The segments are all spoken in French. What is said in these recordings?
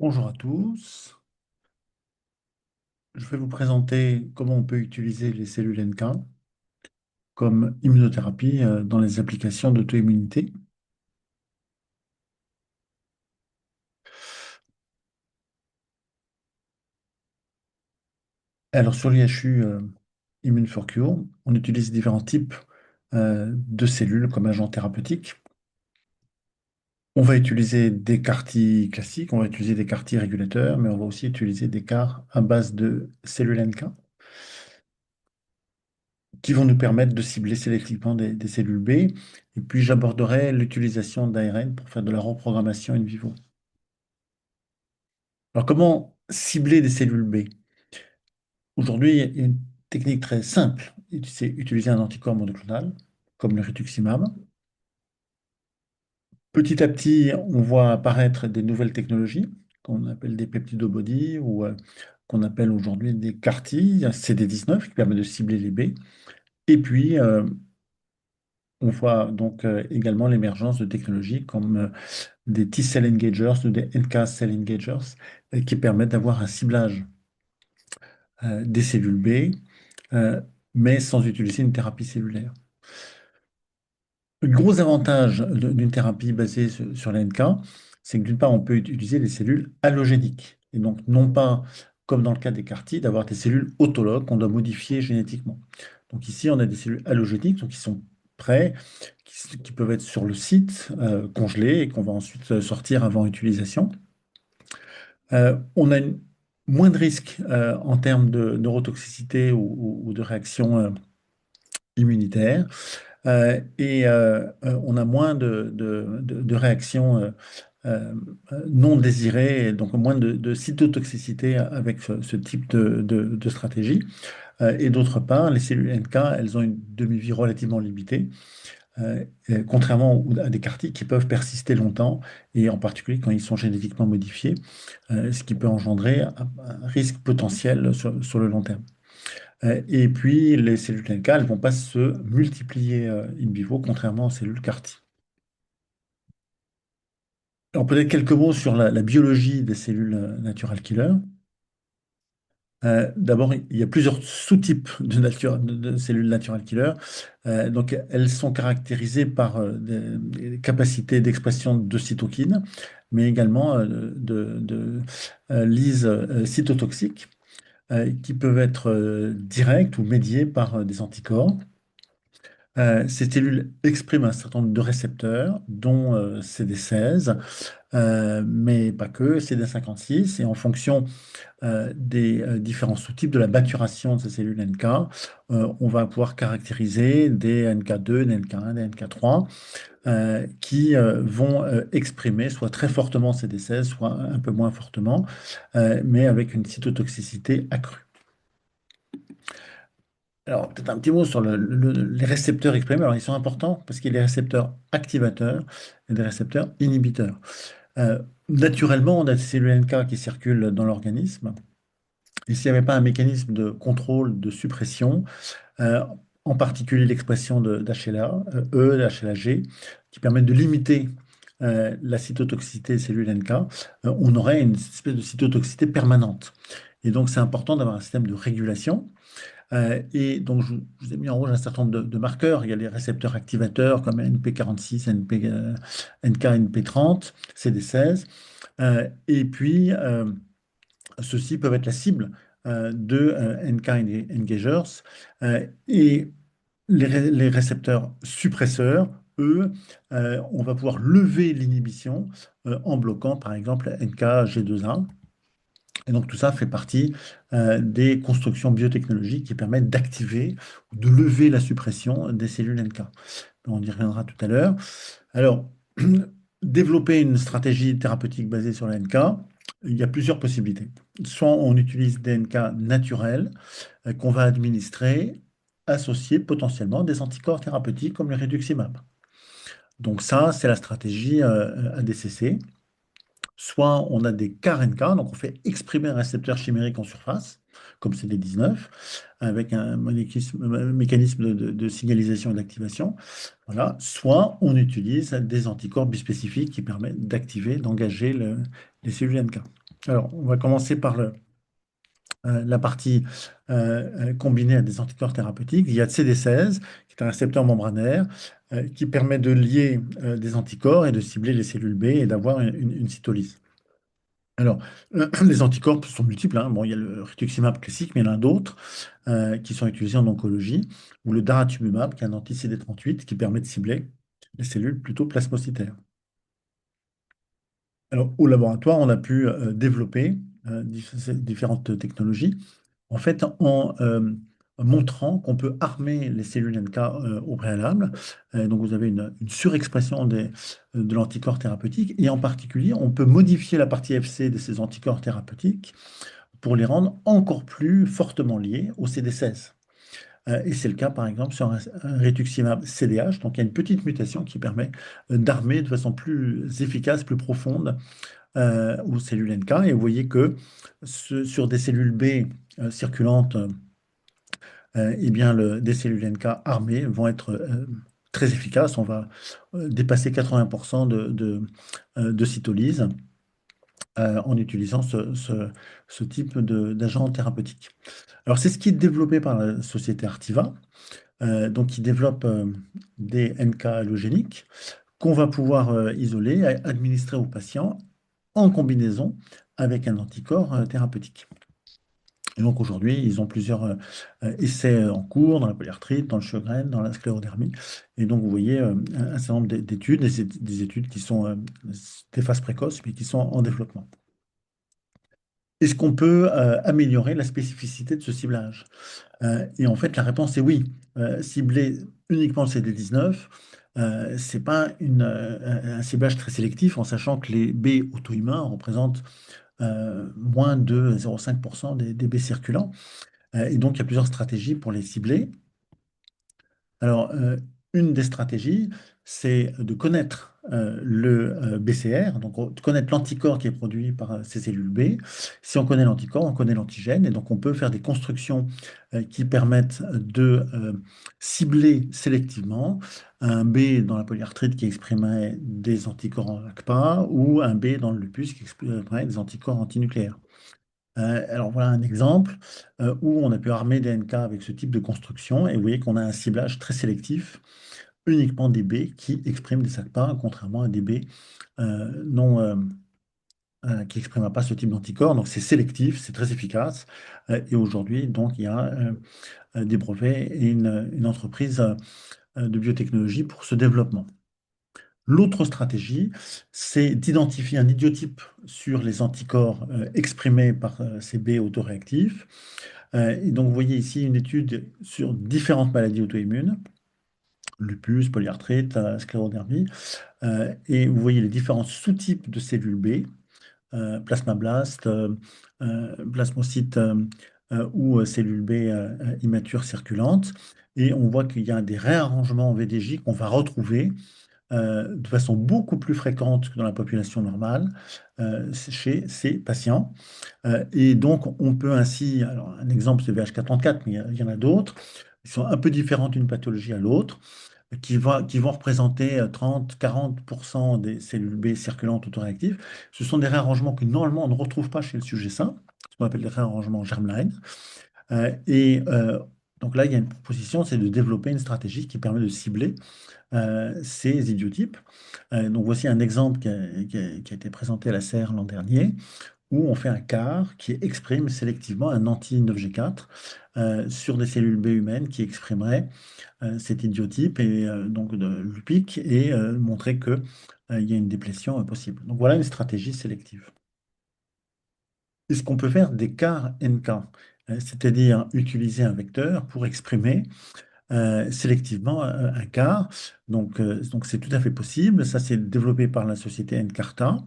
Bonjour à tous. Je vais vous présenter comment on peut utiliser les cellules NK comme immunothérapie dans les applications d'auto-immunité. Alors sur l'IHU Immune4Cure, on utilise différents types de cellules comme agents thérapeutiques. On va utiliser des CAR-T classiques, on va utiliser des CAR-T régulateurs, mais on va aussi utiliser des CAR à base de cellules NK qui vont nous permettre de cibler sélectivement des cellules B. Et puis j'aborderai l'utilisation d'ARN pour faire de la reprogrammation in vivo. Alors, comment cibler des cellules B? Aujourd'hui, il y a une technique très simple. C'est utiliser un anticorps monoclonal, comme le rituximab. Petit à petit, on voit apparaître des nouvelles technologies, qu'on appelle des peptidobodies, ou qu'on appelle aujourd'hui des CAR-T, CD19, qui permet de cibler les B. Et puis, on voit donc également l'émergence de technologies comme des T-cell engagers ou des NK cell engagers, qui permettent d'avoir un ciblage des cellules B, euh, mais sans utiliser une thérapie cellulaire. Le gros avantage d'une thérapie basée sur l'ANK, c'est que d'une part, on peut utiliser des cellules allogéniques, et donc non pas, comme dans le cas des CAR-T, d'avoir des cellules autologues qu'on doit modifier génétiquement. Donc ici, on a des cellules allogéniques, donc qui sont prêts, qui peuvent être sur le site, congelés, et qu'on va ensuite sortir avant utilisation. On a moins de risques en termes de neurotoxicité ou de réaction immunitaire. On a moins de réactions non désirées, et donc moins de cytotoxicité avec ce type de stratégie. Et d'autre part, les cellules NK, elles ont une demi-vie relativement limitée, contrairement à des CAR-T qui peuvent persister longtemps, et en particulier quand ils sont génétiquement modifiés, ce qui peut engendrer un risque potentiel sur le long terme. Et puis, les cellules NK, elles ne vont pas se multiplier in vivo, contrairement aux cellules CAR-T. Alors, peut-être quelques mots sur la biologie des cellules natural killer. D'abord, il y a plusieurs sous-types de cellules natural killer. Donc, elles sont caractérisées par des capacités d'expression de cytokines, mais également de lyses cytotoxiques qui peuvent être directes ou médiées par des anticorps. Ces cellules expriment un certain nombre de récepteurs, dont CD16, mais pas que, CD56, et en fonction des différents sous-types de la maturation de ces cellules NK, on va pouvoir caractériser des NK2, des NK1, des NK3, qui vont exprimer soit très fortement CD16, soit un peu moins fortement, mais avec une cytotoxicité accrue. Alors, peut-être un petit mot sur les récepteurs exprimés. Alors, ils sont importants parce qu'il y a des récepteurs activateurs et des récepteurs inhibiteurs. Naturellement, on a des cellules NK qui circulent dans l'organisme. Et s'il n'y avait pas un mécanisme de contrôle, de suppression, euh, en particulier l'expression d'HLA, E, d'HLA-G, qui permettent de limiter la cytotoxicité des cellules NK, on aurait une espèce de cytotoxicité permanente. Et donc, c'est important d'avoir un système de régulation. Et donc, je vous ai mis en rouge un certain nombre de marqueurs. Il y a les récepteurs activateurs comme NP46, NK, NP30, CD16. Et puis, ceux-ci peuvent être la cible de NK engagers. Et les récepteurs suppresseurs, eux, on va pouvoir lever l'inhibition en bloquant, par exemple, NKG2A. Et donc tout ça fait partie des constructions biotechnologiques qui permettent d'activer ou de lever la suppression des cellules NK. On y reviendra tout à l'heure. Alors, développer une stratégie thérapeutique basée sur la NK, il y a plusieurs possibilités. Soit on utilise des NK naturels qu'on va administrer, associés potentiellement à des anticorps thérapeutiques comme le rituximab. Donc ça, c'est la stratégie ADCC. Soit on a des CAR-NK, donc on fait exprimer un récepteur chimérique en surface, comme CD19, avec un mécanisme de signalisation et d'activation. Voilà. Soit on utilise des anticorps bispécifiques qui permettent d'activer, d'engager les cellules NK. Alors, on va commencer par la partie combinée à des anticorps thérapeutiques. Il y a le CD16, qui est un récepteur membranaire, qui permet de lier des anticorps et de cibler les cellules B et d'avoir une cytolyse. Alors, les anticorps sont multiples, hein. Bon, il y a le rituximab classique, mais il y en a d'autres qui sont utilisés en oncologie, ou le daratumumab, qui est un anti-CD38 qui permet de cibler les cellules plutôt plasmocytaires. Alors, au laboratoire, on a pu développer différentes technologies, en fait, en montrant qu'on peut armer les cellules NK au préalable. Donc, vous avez une surexpression de l'anticorps thérapeutique, et en particulier, on peut modifier la partie FC de ces anticorps thérapeutiques pour les rendre encore plus fortement liés au CD16. Et c'est le cas, par exemple, sur un rituximab CDH. Donc, il y a une petite mutation qui permet d'armer de façon plus efficace, plus profonde aux cellules NK. Et vous voyez que sur des cellules B circulantes, eh bien, des cellules NK armées vont être très efficaces. On va dépasser 80% de cytolyse en utilisant ce type d'agent thérapeutique. Alors, c'est ce qui est développé par la société Artiva, donc qui développe des NK allogéniques qu'on va pouvoir isoler et administrer aux patients en combinaison avec un anticorps thérapeutique. Et donc aujourd'hui, ils ont plusieurs essais en cours dans la polyarthrite, dans le Sjögren, dans la sclérodermie. Et donc vous voyez un certain nombre d'études, des études qui sont des phases précoces, mais qui sont en développement. Est-ce qu'on peut améliorer la spécificité de ce ciblage? Et en fait, la réponse est oui. Cibler uniquement le CD19, c'est pas un ciblage très sélectif, en sachant que les B auto-humains représentent moins de 0,5% des B circulants. Et donc, il y a plusieurs stratégies pour les cibler. Alors, une des stratégies, c'est de connaître le BCR, donc de connaître l'anticorps qui est produit par ces cellules B. Si on connaît l'anticorps, on connaît l'antigène, et donc on peut faire des constructions qui permettent de cibler sélectivement un B dans la polyarthrite qui exprimerait des anticorps en ACPA ou un B dans le lupus qui exprimerait des anticorps antinucléaires. Alors voilà un exemple où on a pu armer des NK avec ce type de construction et vous voyez qu'on a un ciblage très sélectif, uniquement des B qui expriment des ACPA, contrairement à des B non, qui n'expriment pas ce type d'anticorps. Donc c'est sélectif, c'est très efficace. Et aujourd'hui, donc, il y a des brevets et une entreprise de biotechnologie pour ce développement. L'autre stratégie, c'est d'identifier un idiotype sur les anticorps exprimés par ces B autoréactifs. Et donc, vous voyez ici une étude sur différentes maladies auto-immunes, lupus, polyarthrite, sclérodermie. Et vous voyez les différents sous-types de cellules B, plasmablastes, plasmocytes ou cellules B immatures circulantes. Et on voit qu'il y a des réarrangements VDJ qu'on va retrouver de façon beaucoup plus fréquente que dans la population normale chez ces patients. Et donc, on peut ainsi, alors un exemple c'est VH434, mais il y en a d'autres, qui sont un peu différents d'une pathologie à l'autre, qui vont représenter 30-40% des cellules B circulantes autoréactives. Ce sont des réarrangements que normalement on ne retrouve pas chez le sujet sain, ce qu'on appelle des réarrangements germline. Et donc là, il y a une proposition, c'est de développer une stratégie qui permet de cibler ces idiotypes. Donc voici un exemple qui a été présenté à la CER l'an dernier, où on fait un CAR qui exprime sélectivement un anti-9G4 sur des cellules B humaines qui exprimeraient cet idiotype et donc de l'UPIC et montrer que il y a une déplétion possible. Donc voilà une stratégie sélective. Est-ce qu'on peut faire des CAR NK, c'est-à-dire utiliser un vecteur pour exprimer sélectivement un CAR? Donc c'est tout à fait possible. Ça, c'est développé par la société Nkarta.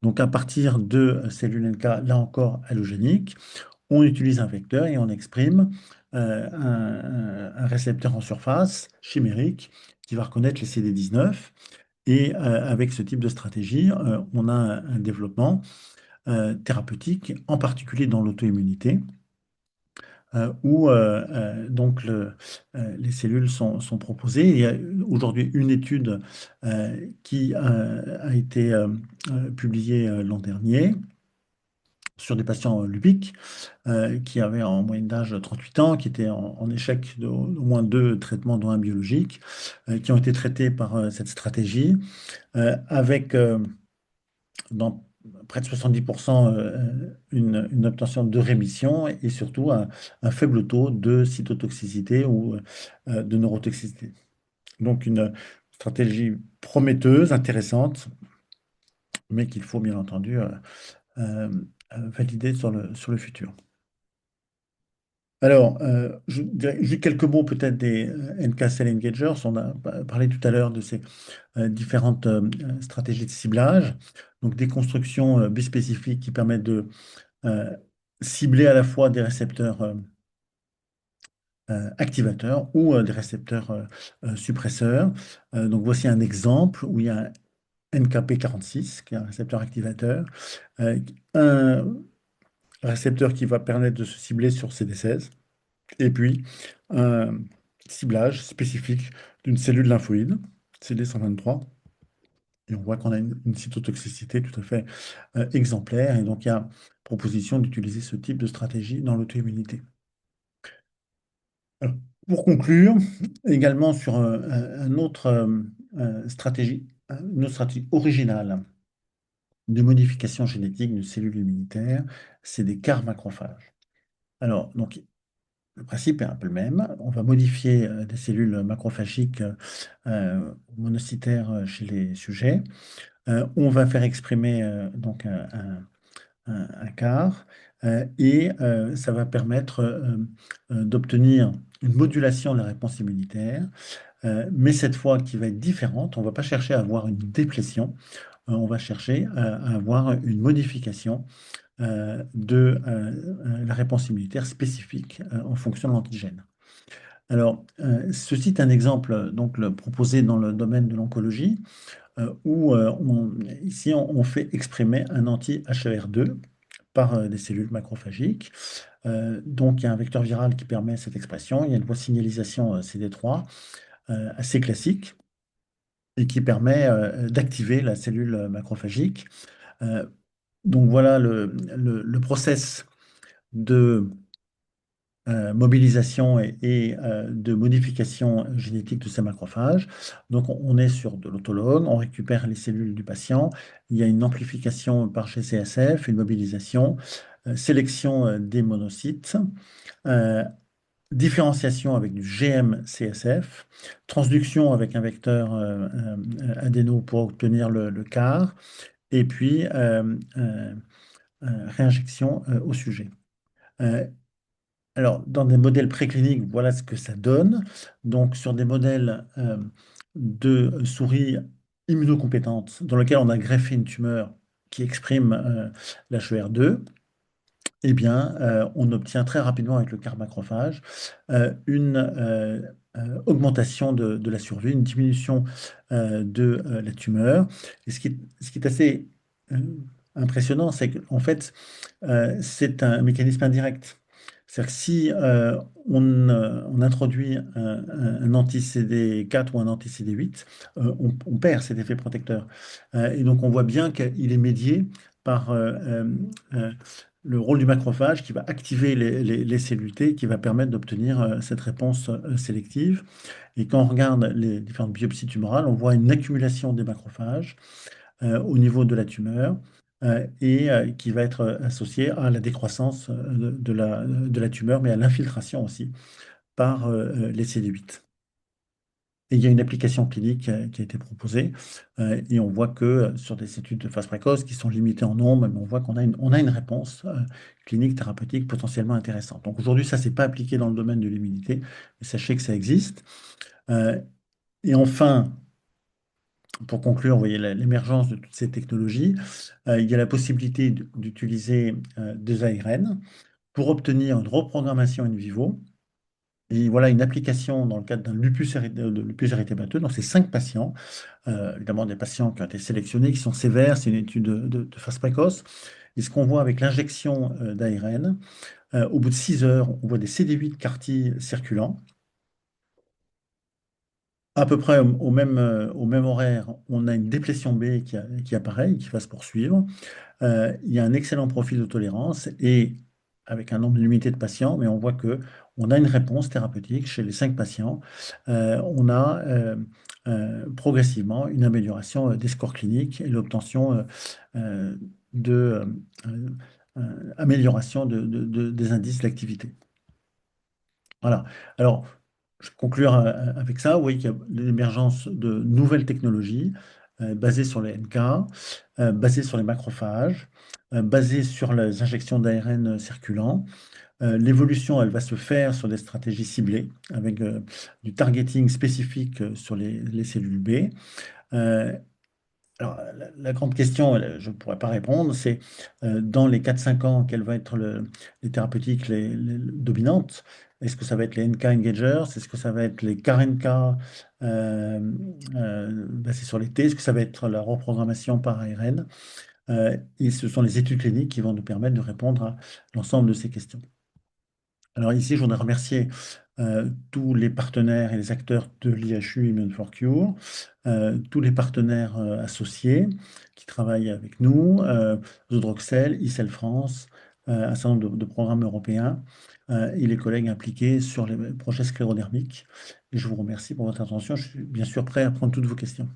Donc à partir de cellules NK, là encore allogéniques, on utilise un vecteur et on exprime un récepteur en surface chimérique qui va reconnaître les CD19. Et avec ce type de stratégie, on a un développement thérapeutique, en particulier dans l'auto-immunité, où donc les cellules sont proposées. Il y a aujourd'hui une étude qui a été publiée l'an dernier, sur des patients lupiques qui avaient en moyenne d'âge 38 ans, qui étaient en échec d'au moins deux traitements, dont un biologique, qui ont été traités par cette stratégie, avec dans près de 70% une obtention de rémission et surtout un faible taux de cytotoxicité ou de neurotoxicité. Donc une stratégie prometteuse, intéressante, mais qu'il faut bien entendu euh, valider sur le futur. Alors, je dirais juste quelques mots peut-être des NK Cell Engagers. On a parlé tout à l'heure de ces différentes stratégies de ciblage. Donc, des constructions bispécifiques qui permettent de euh, cibler à la fois des récepteurs activateurs ou des récepteurs suppresseurs. Donc, voici un exemple où il y a un NKp46, qui est un récepteur activateur, un récepteur qui va permettre de se cibler sur CD16 et puis un ciblage spécifique d'une cellule lymphoïde, CD123. Et on voit qu'on a une cytotoxicité tout à fait exemplaire. Et donc, il y a proposition d'utiliser ce type de stratégie dans l'auto-immunité. Alors, pour conclure, également sur un autre, une autre stratégie originale de modification génétique de cellules immunitaires, c'est des CAR macrophages. Alors, donc, le principe est un peu le même. On va modifier des cellules macrophagiques monocytaires chez les sujets. On va faire exprimer donc un CAR et ça va permettre d'obtenir une modulation de la réponse immunitaire, mais cette fois qui va être différente. On ne va pas chercher à avoir une déplétion, on va chercher à avoir une modification de la réponse immunitaire spécifique en fonction de l'antigène. Alors, ceci est un exemple donc, proposé dans le domaine de l'oncologie, où ici on fait exprimer un anti-HER2 par des cellules macrophagiques. Donc, il y a un vecteur viral qui permet cette expression. Il y a une voie de signalisation CD3 assez classique et qui permet d'activer la cellule macrophagique. Euh, donc, voilà le process de mobilisation et de modification génétique de ces macrophages. Donc, on est sur de l'autologue, on récupère les cellules du patient, il y a une amplification par GCSF, une mobilisation, sélection des monocytes, euh, différenciation avec du GM-CSF, transduction avec un vecteur adéno pour obtenir le CAR, et puis réinjection au sujet. Euh, alors, dans des modèles précliniques, voilà ce que ça donne. Donc, sur des modèles de souris immunocompétentes, dans lesquels on a greffé une tumeur qui exprime l'HER2, eh bien, on obtient très rapidement avec le CAR macrophage une augmentation de la survie, une diminution de la tumeur. Et ce qui est assez euh, impressionnant, c'est qu'en fait, c'est un mécanisme indirect. C'est-à-dire que si on introduit un anti-CD4 ou un anti-CD8, on perd cet effet protecteur. Et donc on voit bien qu'il est médié par le rôle du macrophage qui va activer les cellules T, qui va permettre d'obtenir cette réponse sélective. Et quand on regarde les différentes biopsies tumorales, on voit une accumulation des macrophages au niveau de la tumeur et qui va être associée à la décroissance de la tumeur, mais à l'infiltration aussi par les CD8. Et il y a une application clinique qui a été proposée et on voit que sur des études de phase précoce qui sont limitées en nombre, mais on voit qu'on a une réponse clinique thérapeutique potentiellement intéressante. Donc aujourd'hui, ça ne s'est pas appliqué dans le domaine de l'immunité, mais sachez que ça existe. Euh, et enfin, pour conclure, vous voyez l'émergence de toutes ces technologies. Il y a la possibilité d'utiliser des ARN pour obtenir une reprogrammation in vivo. Et voilà une application dans le cadre d'un de lupus érythémateux. Donc, c'est 5 patients, évidemment des patients qui ont été sélectionnés, qui sont sévères. C'est une étude de phase précoce. Et ce qu'on voit avec l'injection d'ARN, au bout de 6 heures, on voit des CD8 CAR-T circulants. À peu près au même horaire, on a une déplétion B qui apparaît, et qui va se poursuivre. Il y a un excellent profil de tolérance et avec un nombre limité de patients, mais on voit que on a une réponse thérapeutique chez les 5 patients. On a progressivement une amélioration des scores cliniques et l'obtention euh, de amélioration des indices d'activité. Voilà. Alors, je conclue avec ça. Oui, qu'il y a l'émergence de nouvelles technologies basées sur les NK, basées sur les macrophages, basées sur les injections d'ARN circulant. L'évolution, elle va se faire sur des stratégies ciblées, avec du targeting spécifique sur les cellules B. Euh, alors, la grande question, je ne pourrais pas répondre, c'est dans les 4 5 ans, quelles vont être les thérapeutiques dominantes? Est-ce que ça va être les NK engagers? Est-ce que ça va être les CAR-NK basés sur les T? Est-ce que ça va être la reprogrammation par ARN? Et ce sont les études cliniques qui vont nous permettre de répondre à l'ensemble de ces questions. Alors ici, je voudrais remercier tous les partenaires et les acteurs de l'IHU Immune for Cure, tous les partenaires associés qui travaillent avec nous, Zodroxel, ICEL France, un certain nombre de programmes européens et les collègues impliqués sur les projets sclérodermiques. Et je vous remercie pour votre attention. Je suis bien sûr prêt à prendre toutes vos questions.